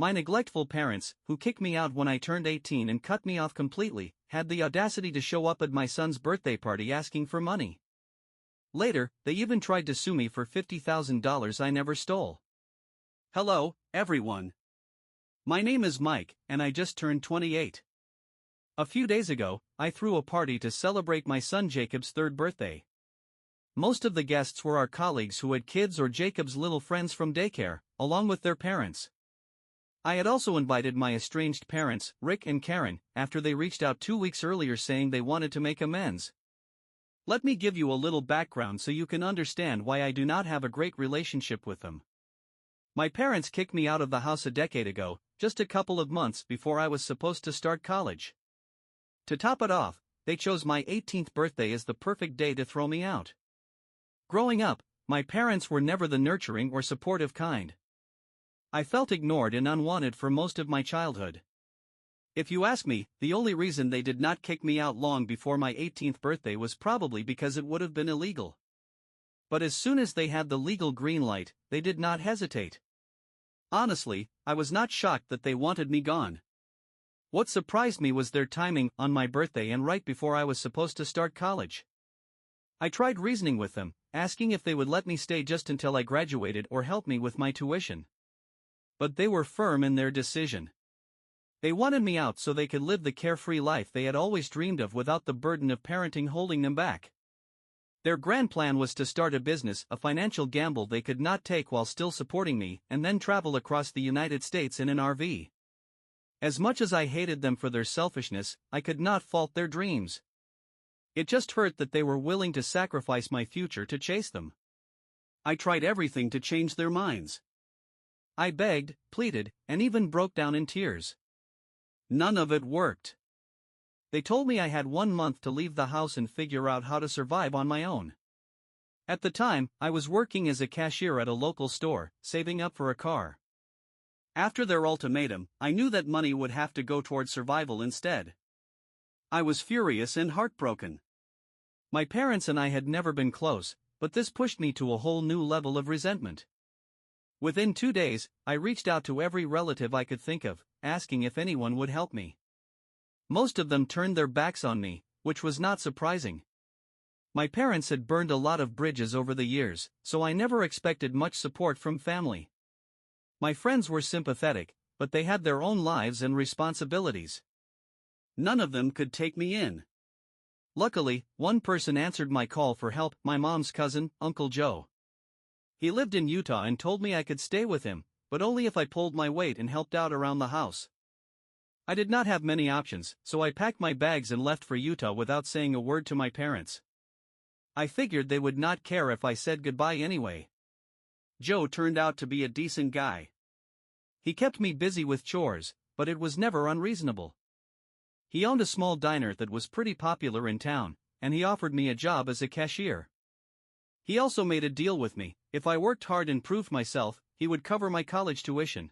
My neglectful parents, who kicked me out when I turned 18 and cut me off completely, had the audacity to show up at my son's birthday party asking for money. Later, they even tried to sue me for $50,000 I never stole. Hello, everyone. My name is Mike, and I just turned 28. A few days ago, I threw a party to celebrate my son Jacob's third birthday. Most of the guests were our colleagues who had kids or Jacob's little friends from daycare, along with their parents. I had also invited my estranged parents, Rick and Karen, after they reached out 2 weeks earlier saying they wanted to make amends. Let me give you a little background so you can understand why I do not have a great relationship with them. My parents kicked me out of the house a decade ago, just a couple of months before I was supposed to start college. To top it off, they chose my 18th birthday as the perfect day to throw me out. Growing up, my parents were never the nurturing or supportive kind. I felt ignored and unwanted for most of my childhood. If you ask me, the only reason they did not kick me out long before my 18th birthday was probably because it would have been illegal. But as soon as they had the legal green light, they did not hesitate. Honestly, I was not shocked that they wanted me gone. What surprised me was their timing on my birthday and right before I was supposed to start college. I tried reasoning with them, asking if they would let me stay just until I graduated or help me with my tuition. But they were firm in their decision. They wanted me out so they could live the carefree life they had always dreamed of without the burden of parenting holding them back. Their grand plan was to start a business, a financial gamble they could not take while still supporting me, and then travel across the United States in an RV. As much as I hated them for their selfishness, I could not fault their dreams. It just hurt that they were willing to sacrifice my future to chase them. I tried everything to change their minds. I begged, pleaded, and even broke down in tears. None of it worked. They told me I had 1 month to leave the house and figure out how to survive on my own. At the time, I was working as a cashier at a local store, saving up for a car. After their ultimatum, I knew that money would have to go toward survival instead. I was furious and heartbroken. My parents and I had never been close, but this pushed me to a whole new level of resentment. Within 2 days, I reached out to every relative I could think of, asking if anyone would help me. Most of them turned their backs on me, which was not surprising. My parents had burned a lot of bridges over the years, so I never expected much support from family. My friends were sympathetic, but they had their own lives and responsibilities. None of them could take me in. Luckily, one person answered my call for help, my mom's cousin, Uncle Joe. He lived in Utah and told me I could stay with him, but only if I pulled my weight and helped out around the house. I did not have many options, so I packed my bags and left for Utah without saying a word to my parents. I figured they would not care if I said goodbye anyway. Joe turned out to be a decent guy. He kept me busy with chores, but it was never unreasonable. He owned a small diner that was pretty popular in town, and he offered me a job as a cashier. He also made a deal with me: if I worked hard and proved myself, he would cover my college tuition.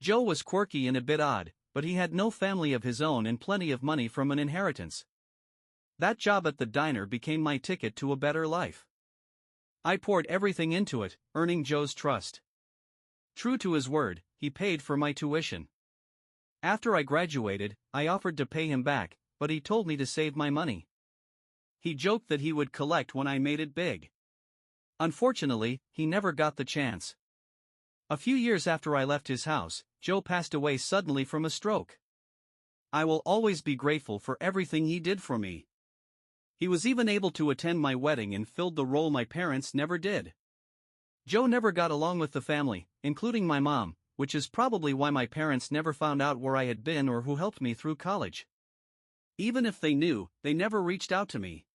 Joe was quirky and a bit odd, but he had no family of his own and plenty of money from an inheritance. That job at the diner became my ticket to a better life. I poured everything into it, earning Joe's trust. True to his word, he paid for my tuition. After I graduated, I offered to pay him back, but he told me to save my money. He joked that he would collect when I made it big. Unfortunately, he never got the chance. A few years after I left his house, Joe passed away suddenly from a stroke. I will always be grateful for everything he did for me. He was even able to attend my wedding and filled the role my parents never did. Joe never got along with the family, including my mom, which is probably why my parents never found out where I had been or who helped me through college. Even if they knew, they never reached out to me.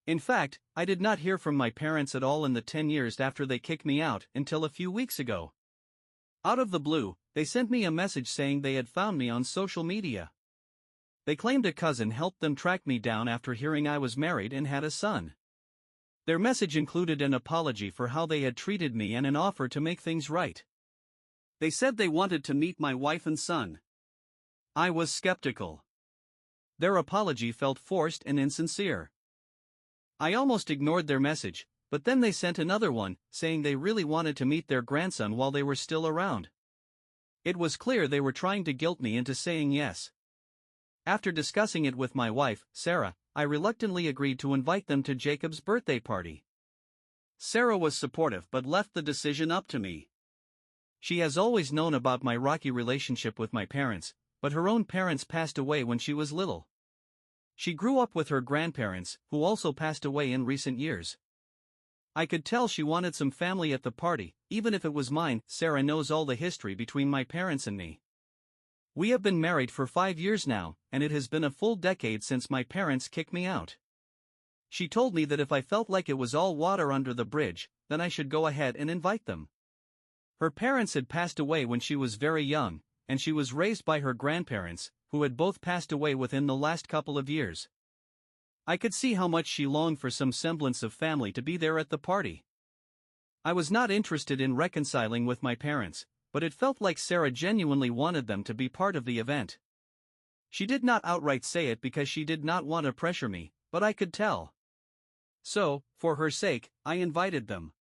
In fact, I did not hear from my parents at all in the 10 years after they kicked me out until a few weeks ago. Out of the blue, they sent me a message saying they had found me on social media. They claimed a cousin helped them track me down after hearing I was married and had a son. Their message included an apology for how they had treated me and an offer to make things right. They said they wanted to meet my wife and son. I was skeptical. Their apology felt forced and insincere. I almost ignored their message, but then they sent another one, saying they really wanted to meet their grandson while they were still around. It was clear they were trying to guilt me into saying yes. After discussing it with my wife, Sarah, I reluctantly agreed to invite them to Jacob's birthday party. Sarah was supportive but left the decision up to me. She has always known about my rocky relationship with my parents, but her own parents passed away when she was little. She grew up with her grandparents, who also passed away in recent years. I could tell she wanted some family at the party, even if it was mine. Sarah knows all the history between my parents and me. We have been married for 5 years now, and it has been a full decade since my parents kicked me out. She told me that if I felt like it was all water under the bridge, then I should go ahead and invite them. Her parents had passed away when she was very young, and she was raised by her grandparents, who had both passed away within the last couple of years. I could see how much she longed for some semblance of family to be there at the party. I was not interested in reconciling with my parents, but it felt like Sarah genuinely wanted them to be part of the event. She did not outright say it because she did not want to pressure me, but I could tell. So, for her sake, I invited them.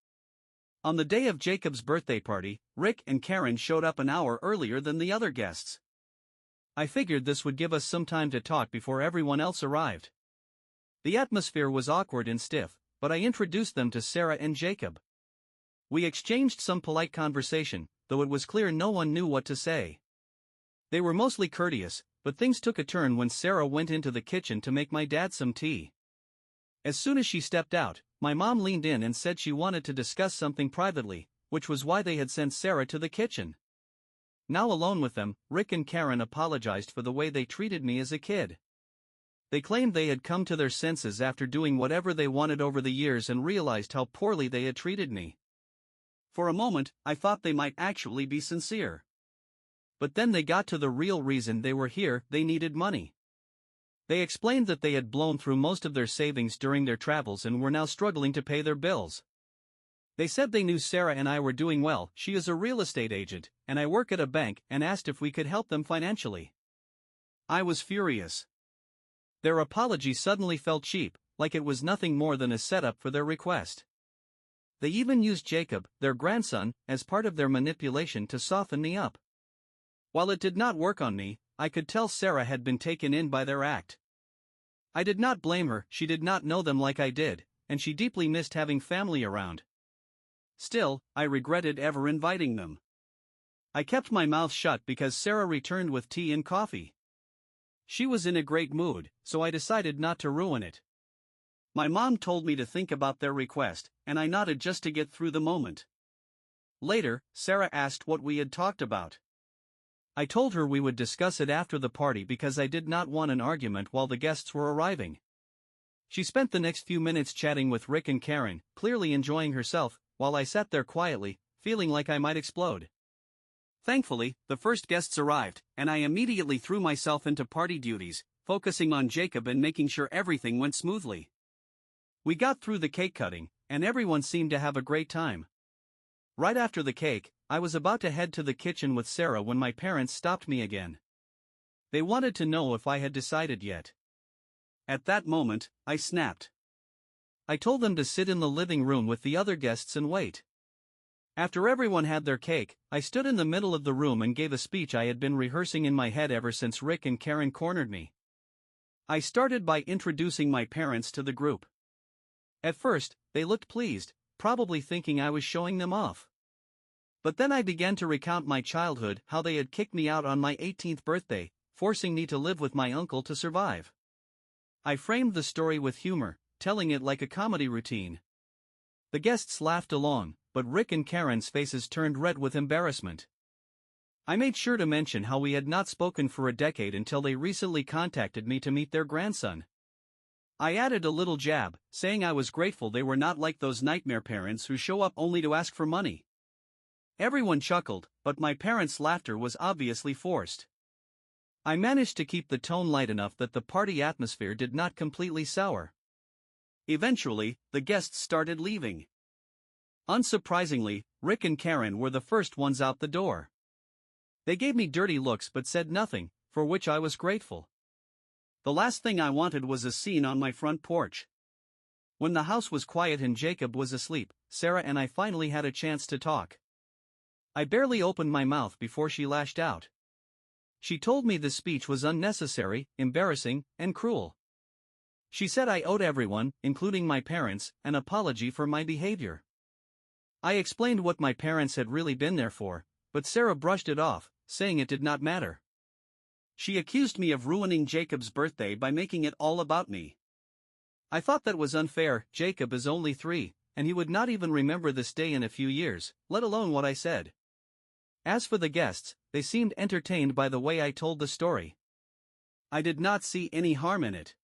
On the day of Jacob's birthday party, Rick and Karen showed up an hour earlier than the other guests. I figured this would give us some time to talk before everyone else arrived. The atmosphere was awkward and stiff, but I introduced them to Sarah and Jacob. We exchanged some polite conversation, though it was clear no one knew what to say. They were mostly courteous, but things took a turn when Sarah went into the kitchen to make my dad some tea. As soon as she stepped out, my mom leaned in and said she wanted to discuss something privately, which was why they had sent Sarah to the kitchen. Now alone with them, Rick and Karen apologized for the way they treated me as a kid. They claimed they had come to their senses after doing whatever they wanted over the years and realized how poorly they had treated me. For a moment, I thought they might actually be sincere. But then they got to the real reason they were here: they needed money. They explained that they had blown through most of their savings during their travels and were now struggling to pay their bills. They said they knew Sarah and I were doing well. She is a real estate agent, and I work at a bank, and asked if we could help them financially. I was furious. Their apology suddenly felt cheap, like it was nothing more than a setup for their request. They even used Jacob, their grandson, as part of their manipulation to soften me up. While it did not work on me, I could tell Sarah had been taken in by their act. I did not blame her. She did not know them like I did, and she deeply missed having family around. Still, I regretted ever inviting them. I kept my mouth shut because Sarah returned with tea and coffee. She was in a great mood, so I decided not to ruin it. My mom told me to think about their request, and I nodded just to get through the moment. Later, Sarah asked what we had talked about. I told her we would discuss it after the party because I did not want an argument while the guests were arriving. She spent the next few minutes chatting with Rick and Karen, clearly enjoying herself, while I sat there quietly, feeling like I might explode. Thankfully, the first guests arrived, and I immediately threw myself into party duties, focusing on Jacob and making sure everything went smoothly. We got through the cake cutting, and everyone seemed to have a great time. Right after the cake, I was about to head to the kitchen with Sarah when my parents stopped me again. They wanted to know if I had decided yet. At that moment, I snapped. I told them to sit in the living room with the other guests and wait. After everyone had their cake, I stood in the middle of the room and gave a speech I had been rehearsing in my head ever since Rick and Karen cornered me. I started by introducing my parents to the group. At first, they looked pleased, probably thinking I was showing them off. But then I began to recount my childhood, how they had kicked me out on my 18th birthday, forcing me to live with my uncle to survive. I framed the story with humor, telling it like a comedy routine. The guests laughed along, but Rick and Karen's faces turned red with embarrassment. I made sure to mention how we had not spoken for a decade until they recently contacted me to meet their grandson. I added a little jab, saying I was grateful they were not like those nightmare parents who show up only to ask for money. Everyone chuckled, but my parents' laughter was obviously forced. I managed to keep the tone light enough that the party atmosphere did not completely sour. Eventually, the guests started leaving. Unsurprisingly, Rick and Karen were the first ones out the door. They gave me dirty looks but said nothing, for which I was grateful. The last thing I wanted was a scene on my front porch. When the house was quiet and Jacob was asleep, Sarah and I finally had a chance to talk. I barely opened my mouth before she lashed out. She told me the speech was unnecessary, embarrassing, and cruel. She said I owed everyone, including my parents, an apology for my behavior. I explained what my parents had really been there for, but Sarah brushed it off, saying it did not matter. She accused me of ruining Jacob's birthday by making it all about me. I thought that was unfair. Jacob is only 3, and he would not even remember this day in a few years, let alone what I said. As for the guests, they seemed entertained by the way I told the story. I did not see any harm in it.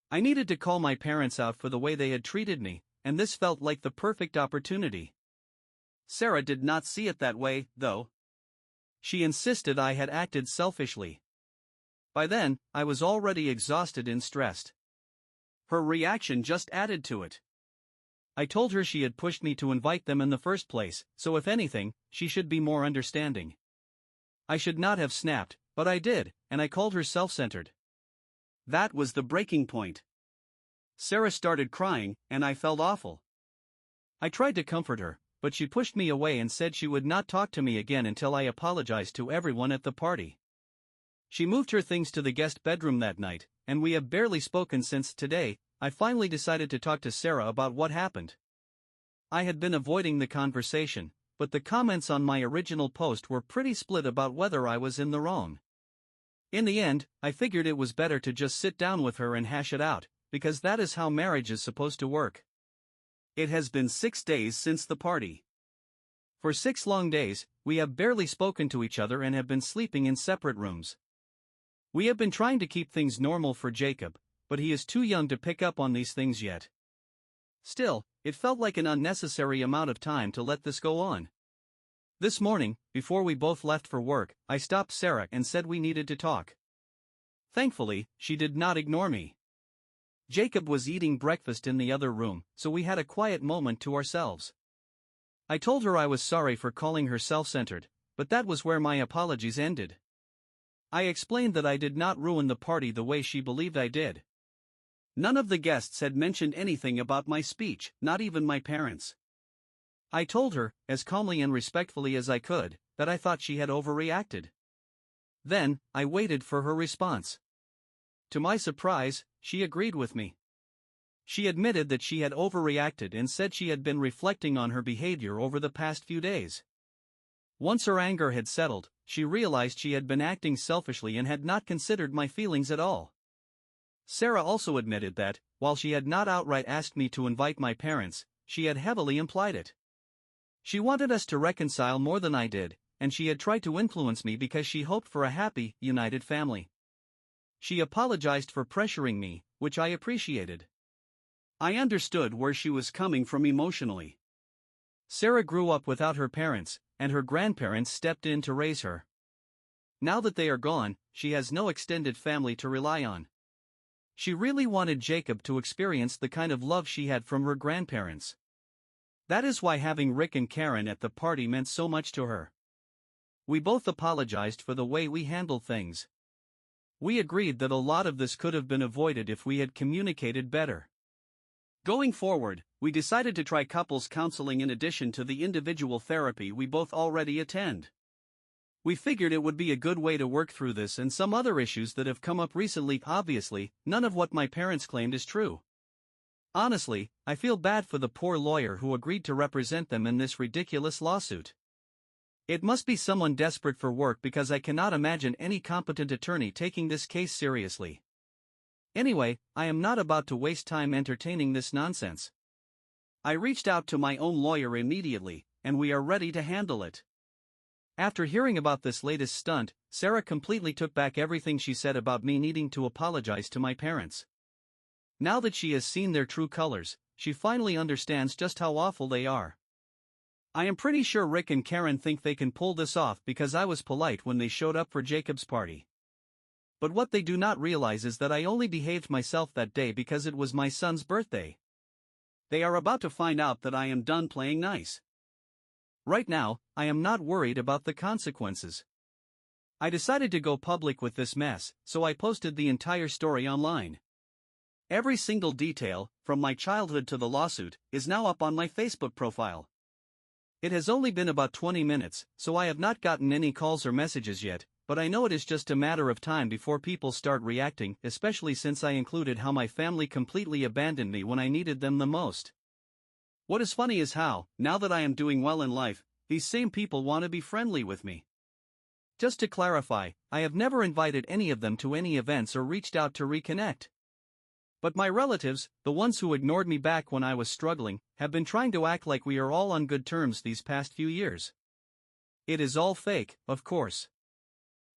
I needed to call my parents out for the way they had treated me, and this felt like the perfect opportunity. Sarah did not see it that way, though. She insisted I had acted selfishly. By then, I was already exhausted and stressed. Her reaction just added to it. I told her she had pushed me to invite them in the first place, so if anything, she should be more understanding. I should not have snapped, but I did, and I called her self-centered. That was the breaking point. Sarah started crying, and I felt awful. I tried to comfort her, but she pushed me away and said she would not talk to me again until I apologized to everyone at the party. She moved her things to the guest bedroom that night, and we have barely spoken since. Today, I finally decided to talk to Sarah about what happened. I had been avoiding the conversation, but the comments on my original post were pretty split about whether I was in the wrong. In the end, I figured it was better to just sit down with her and hash it out, because that is how marriage is supposed to work. It has been 6 days since the party. For 6 long days, we have barely spoken to each other and have been sleeping in separate rooms. We have been trying to keep things normal for Jacob, but he is too young to pick up on these things yet. Still, it felt like an unnecessary amount of time to let this go on. This morning, before we both left for work, I stopped Sarah and said we needed to talk. Thankfully, she did not ignore me. Jacob was eating breakfast in the other room, so we had a quiet moment to ourselves. I told her I was sorry for calling her self-centered, but that was where my apologies ended. I explained that I did not ruin the party the way she believed I did. None of the guests had mentioned anything about my speech, not even my parents. I told her, as calmly and respectfully as I could, that I thought she had overreacted. Then, I waited for her response. To my surprise, she agreed with me. She admitted that she had overreacted and said she had been reflecting on her behavior over the past few days. Once her anger had settled, she realized she had been acting selfishly and had not considered my feelings at all. Sarah also admitted that, while she had not outright asked me to invite my parents, she had heavily implied it. She wanted us to reconcile more than I did, and she had tried to influence me because she hoped for a happy, united family. She apologized for pressuring me, which I appreciated. I understood where she was coming from emotionally. Sarah grew up without her parents, and her grandparents stepped in to raise her. Now that they are gone, she has no extended family to rely on. She really wanted Jacob to experience the kind of love she had from her grandparents. That is why having Rick and Karen at the party meant so much to her. We both apologized for the way we handled things. We agreed that a lot of this could have been avoided if we had communicated better. Going forward, we decided to try couples counseling in addition to the individual therapy we both already attend. We figured it would be a good way to work through this and some other issues that have come up recently. Obviously, none of what my parents claimed is true. Honestly, I feel bad for the poor lawyer who agreed to represent them in this ridiculous lawsuit. It must be someone desperate for work because I cannot imagine any competent attorney taking this case seriously. Anyway, I am not about to waste time entertaining this nonsense. I reached out to my own lawyer immediately, and we are ready to handle it. After hearing about this latest stunt, Sarah completely took back everything she said about me needing to apologize to my parents. Now that she has seen their true colors, she finally understands just how awful they are. I am pretty sure Rick and Karen think they can pull this off because I was polite when they showed up for Jacob's party. But what they do not realize is that I only behaved myself that day because it was my son's birthday. They are about to find out that I am done playing nice. Right now, I am not worried about the consequences. I decided to go public with this mess, so I posted the entire story online. Every single detail, from my childhood to the lawsuit, is now up on my Facebook profile. It has only been about 20 minutes, so I have not gotten any calls or messages yet, but I know it is just a matter of time before people start reacting, especially since I included how my family completely abandoned me when I needed them the most. What is funny is how, now that I am doing well in life, these same people want to be friendly with me. Just to clarify, I have never invited any of them to any events or reached out to reconnect. But my relatives, the ones who ignored me back when I was struggling, have been trying to act like we are all on good terms these past few years. It is all fake, of course.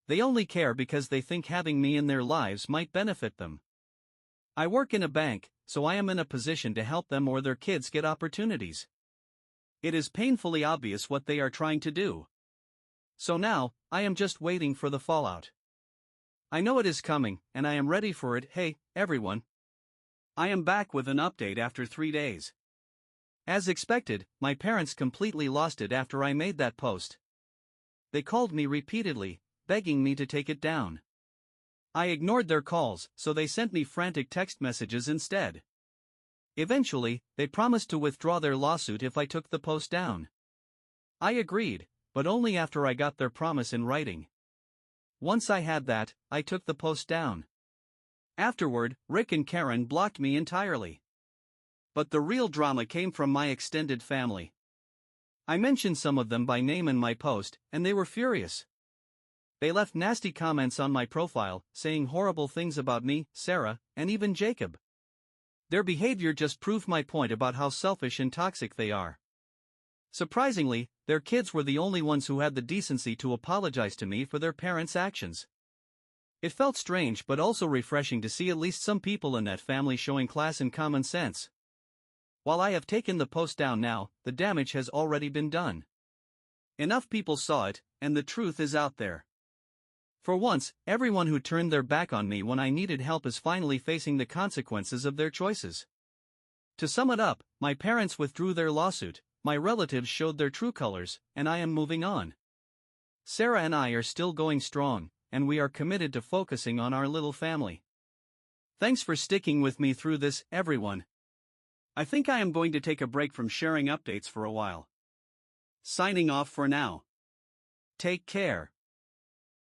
They only care because they think having me in their lives might benefit them. I work in a bank, so I am in a position to help them or their kids get opportunities. It is painfully obvious what they are trying to do. So now, I am just waiting for the fallout. I know it is coming, and I am ready for it. Hey, everyone. I am back with an update after 3 days. As expected, my parents completely lost it after I made that post. They called me repeatedly, begging me to take it down. I ignored their calls, so they sent me frantic text messages instead. Eventually, they promised to withdraw their lawsuit if I took the post down. I agreed, but only after I got their promise in writing. Once I had that, I took the post down. Afterward, Rick and Karen blocked me entirely. But the real drama came from my extended family. I mentioned some of them by name in my post, and they were furious. They left nasty comments on my profile, saying horrible things about me, Sarah, and even Jacob. Their behavior just proved my point about how selfish and toxic they are. Surprisingly, their kids were the only ones who had the decency to apologize to me for their parents' actions. It felt strange but also refreshing to see at least some people in that family showing class and common sense. While I have taken the post down now, the damage has already been done. Enough people saw it, and the truth is out there. For once, everyone who turned their back on me when I needed help is finally facing the consequences of their choices. To sum it up, my parents withdrew their lawsuit, my relatives showed their true colors, and I am moving on. Sarah and I are still going strong, and we are committed to focusing on our little family. Thanks for sticking with me through this, everyone. I think I am going to take a break from sharing updates for a while. Signing off for now. Take care.